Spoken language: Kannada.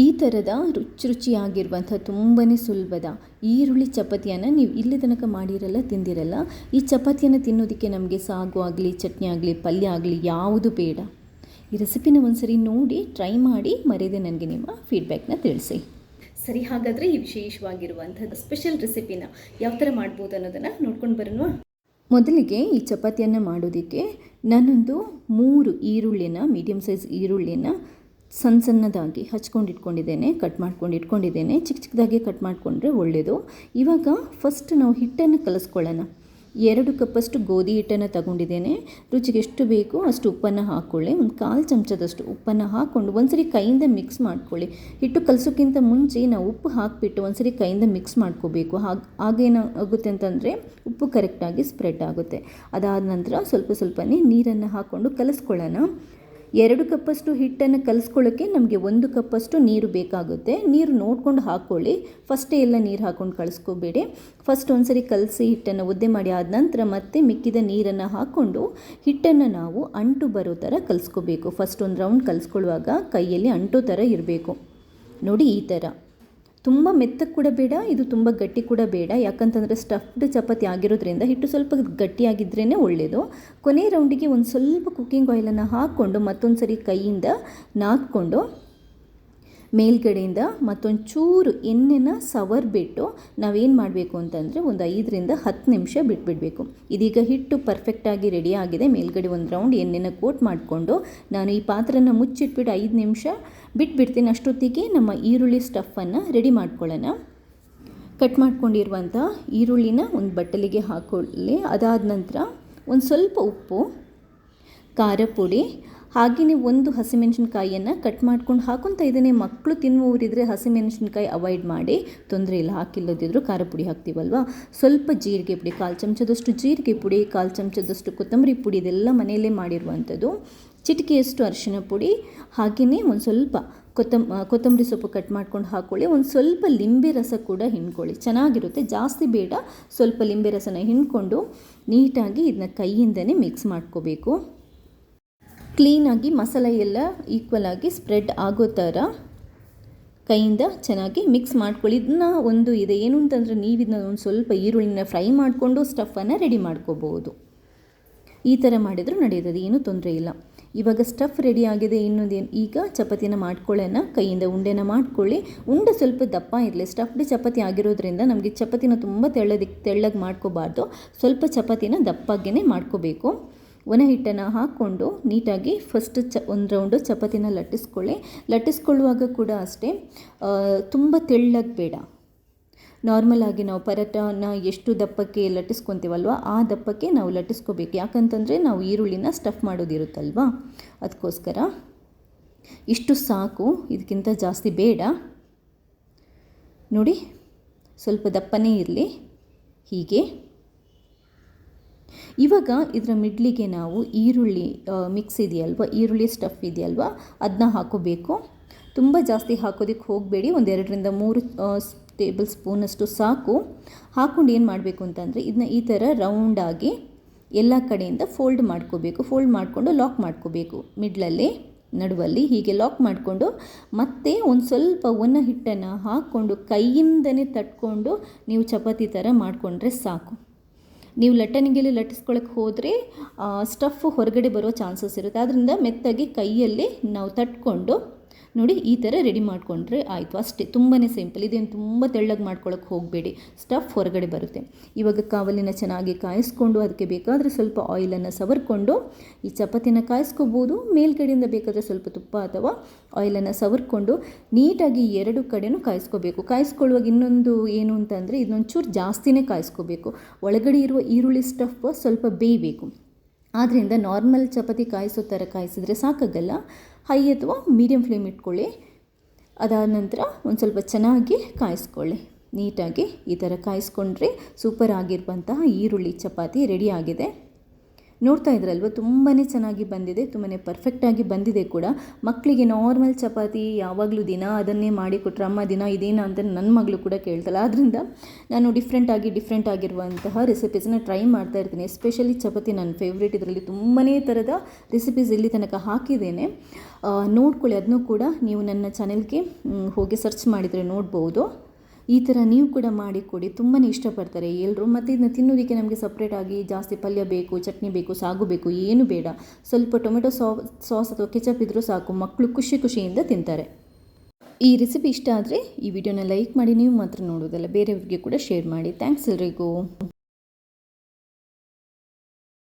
ಈ ಥರದ ರುಚಿಯಾಗಿರುವಂಥ ತುಂಬಾ ಸುಲಭದ ಈರುಳ್ಳಿ ಚಪಾತಿಯನ್ನು ನೀವು ಇಲ್ಲಿ ತನಕ ಮಾಡಿರಲ್ಲ, ತಿಂದಿರಲ್ಲ. ಈ ಚಪಾತಿಯನ್ನು ತಿನ್ನೋದಕ್ಕೆ ನಮಗೆ ಸಾಗು ಆಗಲಿ, ಚಟ್ನಿ ಆಗಲಿ, ಪಲ್ಯ ಆಗಲಿ ಯಾವುದು ಬೇಡ. ಈ ರೆಸಿಪಿನ ಒಂದ್ಸರಿ ನೋಡಿ ಟ್ರೈ ಮಾಡಿ ಮರೆಯದೆ ನನಗೆ ನಿಮ್ಮ ಫೀಡ್ಬ್ಯಾಕ್ನ ತಿಳಿಸಿ. ಸರಿ, ಹಾಗಾದರೆ ಈ ವಿಶೇಷವಾಗಿರುವಂಥದ್ದು ಸ್ಪೆಷಲ್ ರೆಸಿಪಿನ ಯಾವ ಥರ ಮಾಡ್ಬೋದು ಅನ್ನೋದನ್ನು ನೋಡ್ಕೊಂಡು ಬರೋಣ. ಮೊದಲಿಗೆ ಈ ಚಪಾತಿಯನ್ನು ಮಾಡೋದಕ್ಕೆ ನಾನೊಂದು 3 ಈರುಳ್ಳಿನ, ಮೀಡಿಯಮ್ ಸೈಜ್ ಈರುಳ್ಳಿನ ಸಣ್ಣದಾಗಿ ಹಚ್ಕೊಂಡು ಇಟ್ಕೊಂಡಿದ್ದೇನೆ, ಕಟ್ ಮಾಡ್ಕೊಂಡು ಇಟ್ಕೊಂಡಿದ್ದೇನೆ. ಚಿಕ್ಕ ಚಿಕ್ಕದಾಗಿ ಕಟ್ ಮಾಡಿಕೊಂಡ್ರೆ ಒಳ್ಳೆಯದು. ಇವಾಗ ಫಸ್ಟ್ ನಾವು ಹಿಟ್ಟನ್ನು ಕಲಿಸ್ಕೊಳ್ಳೋಣ. 2 ಕಪ್ಪಷ್ಟು ಗೋಧಿ ಹಿಟ್ಟನ್ನು ತಗೊಂಡಿದ್ದೇನೆ. ರುಚಿಗೆ ಎಷ್ಟು ಬೇಕು ಅಷ್ಟು ಉಪ್ಪನ್ನು ಹಾಕ್ಕೊಳ್ಳಿ. ಒಂದು 1/4 ಚಮಚದಷ್ಟು ಉಪ್ಪನ್ನು ಹಾಕ್ಕೊಂಡು ಒಂದ್ಸರಿ ಕೈಯಿಂದ ಮಿಕ್ಸ್ ಮಾಡ್ಕೊಳ್ಳಿ. ಹಿಟ್ಟು ಕಲಿಸೋಕ್ಕಿಂತ ಮುಂಚೆ ನಾವು ಉಪ್ಪು ಹಾಕಿಬಿಟ್ಟು ಒಂದ್ಸರಿ ಕೈಯಿಂದ ಮಿಕ್ಸ್ ಮಾಡ್ಕೋಬೇಕು. ಆಗೇನಾಗುತ್ತೆ ಅಂತಂದರೆ ಉಪ್ಪು ಕರೆಕ್ಟಾಗಿ ಸ್ಪ್ರೆಡ್ ಆಗುತ್ತೆ. ಅದಾದ ನಂತರ ಸ್ವಲ್ಪನೇ ನೀರನ್ನು ಹಾಕ್ಕೊಂಡು ಕಲಿಸ್ಕೊಳ್ಳೋಣ. 2 ಕಪ್ಪಷ್ಟು ಹಿಟ್ಟನ್ನು ಕಲಿಸ್ಕೊಳ್ಳೋಕ್ಕೆ ನಮಗೆ 1 ಕಪ್ಪಷ್ಟು ನೀರು ಬೇಕಾಗುತ್ತೆ. ನೀರು ನೋಡ್ಕೊಂಡು ಹಾಕ್ಕೊಳ್ಳಿ. ಫಸ್ಟೇ ಎಲ್ಲ ನೀರು ಹಾಕ್ಕೊಂಡು ಕಲಿಸ್ಕೋಬೇಡಿ. ಫಸ್ಟ್ ಒಂದ್ಸರಿ ಕಲಸಿ ಹಿಟ್ಟನ್ನು ಒದ್ದೆ ಮಾಡಿ ಆದ ನಂತರ ಮತ್ತೆ ಮಿಕ್ಕಿದ ನೀರನ್ನು ಹಾಕ್ಕೊಂಡು ಹಿಟ್ಟನ್ನು ನಾವು ಅಂಟು ಬರೋ ಥರ ಕಲಿಸ್ಕೋಬೇಕು. ಫಸ್ಟ್ ಒಂದು ರೌಂಡ್ ಕಲಿಸ್ಕೊಳ್ಳುವಾಗ ಕೈಯಲ್ಲಿ ಅಂಟೋ ಥರ ಇರಬೇಕು. ನೋಡಿ, ಈ ಥರ. ತುಂಬ ಮೆತ್ತಗೆ ಕೂಡ ಬೇಡ, ಇದು ತುಂಬ ಗಟ್ಟಿ ಕೂಡ ಬೇಡ. ಯಾಕಂತಂದರೆ ಸ್ಟಫ್ಡ್ ಚಪಾತಿ ಆಗಿರೋದ್ರಿಂದ ಹಿಟ್ಟು ಸ್ವಲ್ಪ ಗಟ್ಟಿಯಾಗಿದ್ರೇ ಒಳ್ಳೆಯದು. ಕೊನೆ ರೌಂಡಿಗೆ ಒಂದು ಸ್ವಲ್ಪ ಕುಕ್ಕಿಂಗ್ ಆಯಿಲನ್ನು ಹಾಕ್ಕೊಂಡು ಮತ್ತೊಂದು ಸರಿ ಕೈಯಿಂದ ನಾದ್ಕೊಂಡು ಮೇಲ್ಗಡೆಯಿಂದ ಮತ್ತೊಂದು ಚೂರು ಎಣ್ಣೆನ ಸವರ್ಬಿಟ್ಟು ನಾವೇನು ಮಾಡಬೇಕು ಅಂತಂದರೆ ಒಂದು 5-10 ನಿಮಿಷ ಬಿಟ್ಬಿಡಬೇಕು. ಇದೀಗ ಹಿಟ್ಟು ಪರ್ಫೆಕ್ಟಾಗಿ ರೆಡಿ ಆಗಿದೆ. ಮೇಲ್ಗಡೆ ಒಂದು ರೌಂಡ್ ಎಣ್ಣೆನ ಕೋಟ್ ಮಾಡಿಕೊಂಡು ನಾನು ಈ ಪಾತ್ರನ ಮುಚ್ಚಿಟ್ಬಿಟ್ಟು 5 ನಿಮಿಷ ಬಿಟ್ಬಿಡ್ತೀನಿ. ಅಷ್ಟೊತ್ತಿಗೆ ನಮ್ಮ ಈರುಳ್ಳಿ ಸ್ಟಫನ್ನು ರೆಡಿ ಮಾಡ್ಕೊಳ್ಳೋಣ. ಕಟ್ ಮಾಡ್ಕೊಂಡಿರುವಂಥ ಈರುಳ್ಳಿನ ಒಂದು ಬಟ್ಟಲಿಗೆ ಹಾಕ್ಕೊಳ್ಳಿ. ಅದಾದ ನಂತರ ಒಂದು ಸ್ವಲ್ಪ ಉಪ್ಪು, ಖಾರ ಪುಡಿ, ಹಾಗೆಯೇ 1 ಹಸಿಮೆಣಸಿನ್ಕಾಯಿಯನ್ನು ಕಟ್ ಮಾಡ್ಕೊಂಡು ಹಾಕೊತಾ ಇದ್ದೇನೆ. ಮಕ್ಕಳು ತಿನ್ನುವವರಿದ್ದರೆ ಹಸಿಮೆಣಸಿನ್ಕಾಯಿ ಅವಾಯ್ಡ್ ಮಾಡಿ, ತೊಂದರೆ ಇಲ್ಲ. ಹಾಕಿಲ್ಲದಿದ್ದರೂ ಖಾರ ಪುಡಿ ಹಾಕ್ತೀವಲ್ವ. ಸ್ವಲ್ಪ ಜೀರಿಗೆ ಪುಡಿ, 1/4 ಚಮಚದಷ್ಟು ಜೀರಿಗೆ ಪುಡಿ, 1/4 ಚಮಚದಷ್ಟು ಕೊತ್ತಂಬರಿ ಪುಡಿ, ಇದೆಲ್ಲ ಮನೆಯಲ್ಲೇ ಮಾಡಿರುವಂಥದ್ದು. ಚಿಟಿಕೆಯಷ್ಟು ಅರಿಶಿನ ಪುಡಿ, ಹಾಗೆಯೇ ಒಂದು ಸ್ವಲ್ಪ ಕೊತ್ತಂಬರಿ ಸೊಪ್ಪು ಕಟ್ ಮಾಡ್ಕೊಂಡು ಹಾಕ್ಕೊಳ್ಳಿ. ಒಂದು ಸ್ವಲ್ಪ ಲಿಂಬೆ ರಸ ಕೂಡ ಹಿಂಡ್ಕೊಳ್ಳಿ, ಚೆನ್ನಾಗಿರುತ್ತೆ. ಜಾಸ್ತಿ ಬೇಡ, ಸ್ವಲ್ಪ ಲಿಂಬೆ ರಸನ ಹಿಂಡ್ಕೊಂಡು ನೀಟಾಗಿ ಇದನ್ನ ಕೈಯಿಂದನೇ ಮಿಕ್ಸ್ ಮಾಡ್ಕೋಬೇಕು. ಕ್ಲೀನಾಗಿ ಮಸಾಲೆ ಎಲ್ಲ ಈಕ್ವಲ್ ಆಗಿ ಸ್ಪ್ರೆಡ್ ಆಗೋ ಥರ ಕೈಯಿಂದ ಚೆನ್ನಾಗಿ ಮಿಕ್ಸ್ ಮಾಡ್ಕೊಳ್ಳಿ. ಇದನ್ನ ಒಂದು ಇದೆ ಏನು ಅಂತಂದರೆ ನೀವು ಇದನ್ನ ಒಂದು ಸ್ವಲ್ಪ ಈರುಳ್ಳಿನ ಫ್ರೈ ಮಾಡಿಕೊಂಡು ಸ್ಟಫನ್ನು ರೆಡಿ ಮಾಡ್ಕೋಬೋದು. ಈ ಥರ ಮಾಡಿದರೂ ನಡೆಯುತ್ತದೆ, ಏನೂ ತೊಂದರೆ ಇಲ್ಲ. ಇವಾಗ ಸ್ಟಫ್ ರೆಡಿ ಆಗಿದೆ. ಇನ್ನೊಂದೇನು, ಈಗ ಚಪಾತಿನ ಮಾಡ್ಕೊಳ್ಳೋಣ. ಕೈಯಿಂದ ಉಂಡೆನ ಮಾಡ್ಕೊಳ್ಳಿ. ಉಂಡೆ ಸ್ವಲ್ಪ ದಪ್ಪ ಇರಲಿ. ಸ್ಟಫ್ಡ್ ಚಪಾತಿ ಆಗಿರೋದ್ರಿಂದ ನಮಗೆ ಚಪಾತಿನ ತುಂಬ ತೆಳ್ಳಗೆ ಮಾಡ್ಕೋಬಾರ್ದು. ಸ್ವಲ್ಪ ಚಪಾತಿನ ದಪ್ಪಾಗೇ ಮಾಡ್ಕೋಬೇಕು. ಒಣ ಹಿಟ್ಟನ್ನು ಹಾಕ್ಕೊಂಡು ನೀಟಾಗಿ ಫಸ್ಟ್ ಒಂದು ರೌಂಡು ಚಪಾತಿನ ಲಟ್ಟಿಸ್ಕೊಳ್ಳುವಾಗ ಕೂಡ ಅಷ್ಟೇ ತುಂಬ ತೆಳ್ಳಗೆ ಬೇಡ. ನಾರ್ಮಲಾಗಿ ನಾವು ಪರೋಟಾನ ಎಷ್ಟು ದಪ್ಪಕ್ಕೆ ಲಟ್ಟಿಸ್ಕೊತೀವಲ್ವ ಆ ದಪ್ಪಕ್ಕೆ ನಾವು ಲಟ್ಟಿಸ್ಕೋಬೇಕು. ಯಾಕಂತಂದರೆ ನಾವು ಈರುಳ್ಳಿನ ಸ್ಟಫ್ ಮಾಡೋದಿರುತ್ತಲ್ವ, ಅದಕ್ಕೋಸ್ಕರ ಇಷ್ಟು ಸಾಕು, ಇದಕ್ಕಿಂತ ಜಾಸ್ತಿ ಬೇಡ. ನೋಡಿ, ಸ್ವಲ್ಪ ದಪ್ಪನೇ ಇರಲಿ. ಹೀಗೆ ಇವಾಗ ಇದರ ಮಿಡ್ಲಿಗೆ ನಾವು ಈರುಳ್ಳಿ ಮಿಕ್ಸ್ ಇದೆಯಲ್ವ, ಈರುಳ್ಳಿ ಸ್ಟಫ್ ಇದೆಯಲ್ವ, ಅದನ್ನ ಹಾಕೋಬೇಕು. ತುಂಬ ಜಾಸ್ತಿ ಹಾಕೋದಕ್ಕೆ ಹೋಗಬೇಡಿ. 2-3 ಟೇಬಲ್ ಸ್ಪೂನಷ್ಟು ಸಾಕು. ಹಾಕ್ಕೊಂಡು ಏನು ಮಾಡಬೇಕು ಅಂತಂದರೆ ಇದನ್ನ ಈ ಥರ ರೌಂಡಾಗಿ ಎಲ್ಲ ಕಡೆಯಿಂದ ಫೋಲ್ಡ್ ಮಾಡ್ಕೋಬೇಕು. ಫೋಲ್ಡ್ ಮಾಡಿಕೊಂಡು ಲಾಕ್ ಮಾಡ್ಕೋಬೇಕು. ಮಿಡ್ಲಲ್ಲಿ, ನಡುವಲ್ಲಿ ಹೀಗೆ ಲಾಕ್ ಮಾಡಿಕೊಂಡು ಮತ್ತೆ ಒಂದು ಸ್ವಲ್ಪ ಒಣ ಹಿಟ್ಟನ್ನು ಹಾಕ್ಕೊಂಡು ಕೈಯಿಂದನೇ ತಟ್ಕೊಂಡು ನೀವು ಚಪಾತಿ ಥರ ಮಾಡಿಕೊಂಡ್ರೆ ಸಾಕು. ನೀವು ಲಟ್ಟಣಿಗೆಯಲ್ಲಿ ಲಟ್ಟಿಸ್ಕೊಳ್ಳೋಕ್ಕೆ ಹೋದರೆ ಸ್ಟಫ್ ಹೊರಗಡೆ ಬರೋ ಚಾನ್ಸಸ್ ಇರುತ್ತೆ. ಆದ್ದರಿಂದ ಮೆತ್ತಾಗಿ ಕೈಯಲ್ಲಿ ನಾವು ತಟ್ಕೊಂಡು ನೋಡಿ ಈ ಥರ ರೆಡಿ ಮಾಡಿಕೊಂಡ್ರೆ ಆಯಿತು. ಅಷ್ಟೇ, ತುಂಬಾ ಸಿಂಪಲ್. ಇದೇನು ತುಂಬ ತೆಳ್ಳಗೆ ಮಾಡ್ಕೊಳ್ಳೋಕ್ಕೆ ಹೋಗಬೇಡಿ, ಸ್ಟಫ್ ಹೊರಗಡೆ ಬರುತ್ತೆ. ಇವಾಗ ಕಾವಲಿನ ಚೆನ್ನಾಗಿ ಕಾಯಿಸ್ಕೊಂಡು ಅದಕ್ಕೆ ಬೇಕಾದರೆ ಸ್ವಲ್ಪ ಆಯಿಲನ್ನು ಸವರ್ಕೊಂಡು ಈ ಚಪಾತಿನ ಕಾಯಿಸ್ಕೋಬೋದು. ಮೇಲ್ಗಡೆಯಿಂದ ಬೇಕಾದರೆ ಸ್ವಲ್ಪ ತುಪ್ಪ ಅಥವಾ ಆಯಿಲನ್ನು ಸವರ್ಕೊಂಡು ನೀಟಾಗಿ 2 ಕಡೆನೂ ಕಾಯಿಸ್ಕೋಬೇಕು. ಕಾಯಿಸ್ಕೊಳ್ಳುವಾಗ ಇನ್ನೊಂದು ಏನು ಅಂತಂದರೆ ಇದನ್ನೊಂಚೂರು ಜಾಸ್ತಿನೇ ಕಾಯಿಸ್ಕೋಬೇಕು. ಒಳಗಡೆ ಇರುವ ಈರುಳ್ಳಿ ಸ್ಟಫ್ ಸ್ವಲ್ಪ ಬೇಯಬೇಕು. ಆದ್ದರಿಂದ ನಾರ್ಮಲ್ ಚಪಾತಿ ಕಾಯಿಸೋ ಥರ ಕಾಯಿಸಿದ್ರೆ ಸಾಕಾಗಲ್ಲ. ಹೈ ಅಥವಾ ಮೀಡಿಯಮ್ ಫ್ಲೇಮ್ ಇಟ್ಕೊಳ್ಳಿ. ಅದಾದ ನಂತರ ಒಂದು ಸ್ವಲ್ಪ ಚೆನ್ನಾಗಿ ಕಾಯಿಸ್ಕೊಳ್ಳಿ. ನೀಟಾಗಿ ಈ ಥರ ಕಾಯಿಸ್ಕೊಂಡ್ರೆ ಸೂಪರ್ ಆಗಿರುವಂತಹ ಈರುಳ್ಳಿ ಚಪಾತಿ ರೆಡಿ ಆಗಿದೆ. ನೋಡ್ತಾ ಇದ್ರಲ್ವ ತುಂಬಾ ಚೆನ್ನಾಗಿ ಬಂದಿದೆ, ತುಂಬಾ ಪರ್ಫೆಕ್ಟಾಗಿ ಬಂದಿದೆ ಕೂಡ. ಮಕ್ಕಳಿಗೆ ನಾರ್ಮಲ್ ಚಪಾತಿ ಯಾವಾಗಲೂ ದಿನ ಅದನ್ನೇ ಮಾಡಿಕೊಟ್ರೆ ಅಮ್ಮ ದಿನ ಇದೇನಾ ಅಂತ ನನ್ನ ಮಗಳು ಕೂಡ ಕೇಳ್ತಾಳೆ. ಆದ್ದರಿಂದ ನಾನು ಡಿಫ್ರೆಂಟ್ ಆಗಿರುವಂತಹ ರೆಸಿಪೀಸನ್ನ ಟ್ರೈ ಮಾಡ್ತಾ ಇರ್ತೀನಿ. ಎಸ್ಪೆಷಲಿ ಚಪಾತಿ ನನ್ನ ಫೇವ್ರೇಟ್. ಇದರಲ್ಲಿ ತುಂಬಾ ಥರದ ರೆಸಿಪೀಸ್ ಇಲ್ಲಿ ತನಕ ಹಾಕಿದ್ದೇನೆ, ನೋಡ್ಕೊಳ್ಳಿ. ಅದನ್ನೂ ಕೂಡ ನೀವು ನನ್ನ ಚಾನೆಲ್ಗೆ ಹೋಗಿ ಸರ್ಚ್ ಮಾಡಿದರೆ ನೋಡ್ಬೋದು. ಈ ಥರ ನೀವು ಕೂಡ ಮಾಡಿಕೊಡಿ, ತುಂಬಾ ಇಷ್ಟಪಡ್ತಾರೆ ಎಲ್ಲರೂ. ಮತ್ತು ಇದನ್ನ ತಿನ್ನೋದಕ್ಕೆ ನಮಗೆ ಸಪ್ರೇಟಾಗಿ ಜಾಸ್ತಿ ಪಲ್ಯ ಬೇಕು, ಚಟ್ನಿ ಬೇಕು, ಸಾಗು ಬೇಕು, ಏನು ಬೇಡ. ಸ್ವಲ್ಪ ಟೊಮೆಟೊ ಸಾಸ್ ಅಥವಾ ಕೆಚಪ್ ಇದ್ದರೂ ಸಾಕು, ಮಕ್ಕಳು ಖುಷಿಯಿಂದ ತಿಂತಾರೆ. ಈ ರೆಸಿಪಿ ಇಷ್ಟ ಆದರೆ ಈ ವಿಡಿಯೋನ ಲೈಕ್ ಮಾಡಿ, ನೀವು ಮಾತ್ರ ನೋಡೋದಲ್ಲ ಬೇರೆಯವ್ರಿಗೆ ಕೂಡ ಶೇರ್ ಮಾಡಿ. ಥ್ಯಾಂಕ್ಸ್ ಎಲ್ರಿಗೂ.